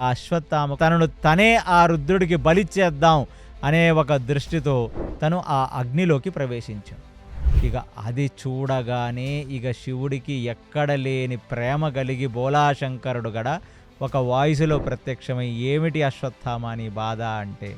ఆ అశ్వత్థామ తనను తనే ఆ రుద్రుడికి బలిచ్చేద్దాం అనే ఒక దృష్టితో తను ఆ అగ్నిలోకి ప్రవేశించాడు. ఇక అది చూడగానే ఇక శివుడికి ఎక్కడ లేని ప్రేమ కలిగి బోలాశంకరుడు గడ ఒక వాయిస్‌లో ప్రత్యక్షమై, ఏమిటి అశ్వత్థామ నీ బాధ అంటే,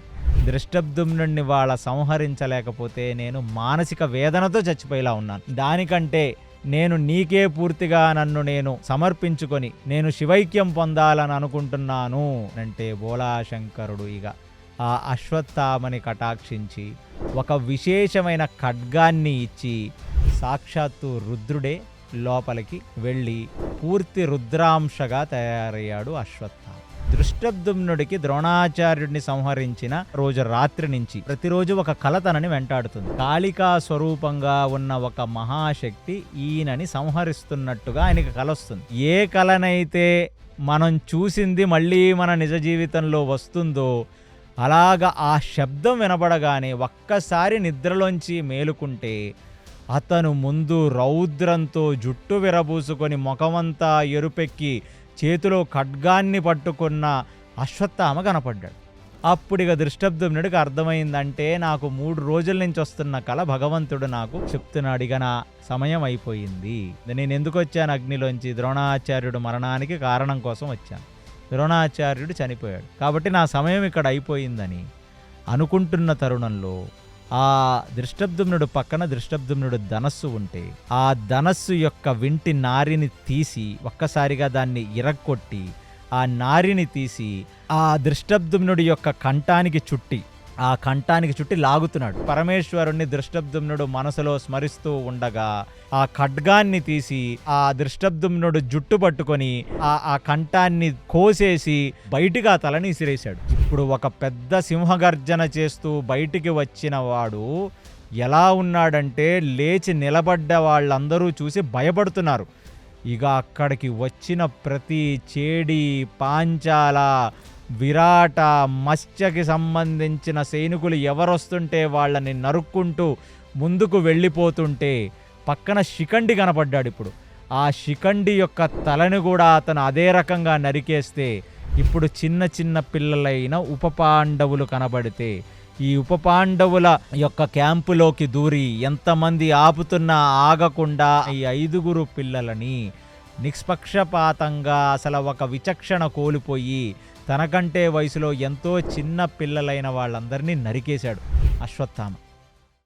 దృష్టద్యుమ్నుడిని వాళ్ళ సంహరించలేకపోతే నేను మానసిక వేదనతో చచ్చిపోయేలా ఉన్నాను. దానికంటే నేను నీకే పూర్తిగా నన్ను నేను సమర్పించుకొని నేను శివైక్యం పొందాలని అనుకుంటున్నాను అంటే, బోలాశంకరుడు ఇక ఆ అశ్వత్థామని కటాక్షించి ఒక విశేషమైన ఖడ్గాన్ని ఇచ్చి సాక్షాత్తు రుద్రుడే లోపలికి వెళ్ళి పూర్తి రుద్రాంశగా తయారయ్యాడు అశ్వత్థామ. దృష్టద్యుమ్నుడికి ద్రోణాచార్యుడిని సంహరించిన రోజు రాత్రి నుంచి ప్రతిరోజు ఒక కల తనని వెంటాడుతుంది. కాళికా స్వరూపంగా ఉన్న ఒక మహాశక్తి ఈయనని సంహరిస్తున్నట్టుగా ఆయనకి కల వస్తుంది. ఏ కలనైతే మనం చూసింది మళ్ళీ మన నిజ జీవితంలో వస్తుందో అలాగా ఆ శబ్దం వినబడగానే ఒక్కసారి నిద్రలోంచి మేలుకుంటే అతను ముందు రౌద్రంతో జుట్టు విరబూసుకొని ముఖమంతా ఎరుపెక్కి చేతిలో ఖడ్గాన్ని పట్టుకున్న అశ్వత్థామ కనపడ్డాడు. అప్పుడిక దృష్టద్యుమ్నుడికి అర్థమైందంటే నాకు 3 రోజుల నుంచి వస్తున్న కల భగవంతుడు నాకు చెప్తున్నాడు, ఇక నా సమయం అయిపోయింది. నేను ఎందుకు వచ్చాను అగ్నిలోంచి? ద్రోణాచార్యుడు మరణానికి కారణం కోసం వచ్చాను. ద్రోణాచార్యుడు చనిపోయాడు కాబట్టి నా సమయం ఇక్కడ అయిపోయిందని అనుకుంటున్న తరుణంలో ఆ దృష్టద్యుమ్నుడు పక్కన దృష్టద్యుమ్నుడు ధనస్సు ఉంటే ఆ ధనస్సు యొక్క వింటి నారిని తీసి ఒక్కసారిగా దాన్ని ఇరక్కొట్టి ఆ నారిని తీసి ఆ దృష్టద్యుమ్నుడి యొక్క కంఠానికి చుట్టి లాగుతున్నాడు. పరమేశ్వరుణ్ణి దృష్టద్యుమ్నుడు మనసులో స్మరిస్తూ ఉండగా ఆ ఖడ్గాన్ని తీసి ఆ దృష్టద్యుమ్నుడు జుట్టు పట్టుకొని ఆ కంఠాన్ని కోసేసి బయటికి ఆ తలని ఇసిరేశాడు. ఇప్పుడు ఒక పెద్ద సింహగర్జన చేస్తూ బయటికి వచ్చిన వాడు ఎలా ఉన్నాడంటే, లేచి నిలబడ్డ వాళ్ళందరూ చూసి భయపడుతున్నారు. ఇక అక్కడికి వచ్చిన ప్రతి చేడి, పాంచాల, విరాట, మత్స్యకి సంబంధించిన సైనికులు ఎవరొస్తుంటే వాళ్ళని నరుక్కుంటూ ముందుకు వెళ్ళిపోతుంటే పక్కన శిఖండి కనపడ్డాడు. ఇప్పుడు ఆ శిఖండి యొక్క తలని కూడా అతను అదే రకంగా నరికేస్తే ఇప్పుడు చిన్న చిన్న పిల్లలైన ఉపపాండవులు కనబడితే ఈ ఉపపాండవుల యొక్క క్యాంపులోకి దూరి ఎంతమంది ఆపుతున్నా ఆగకుండా ఈ 5 పిల్లలని నిష్పక్షపాతంగా అసలు ఒక విచక్షణ కోల్పోయి తనకంటే వయసులో ఎంతో చిన్న పిల్లలైన వాళ్ళందరినీ నరికేశాడు అశ్వత్థామ.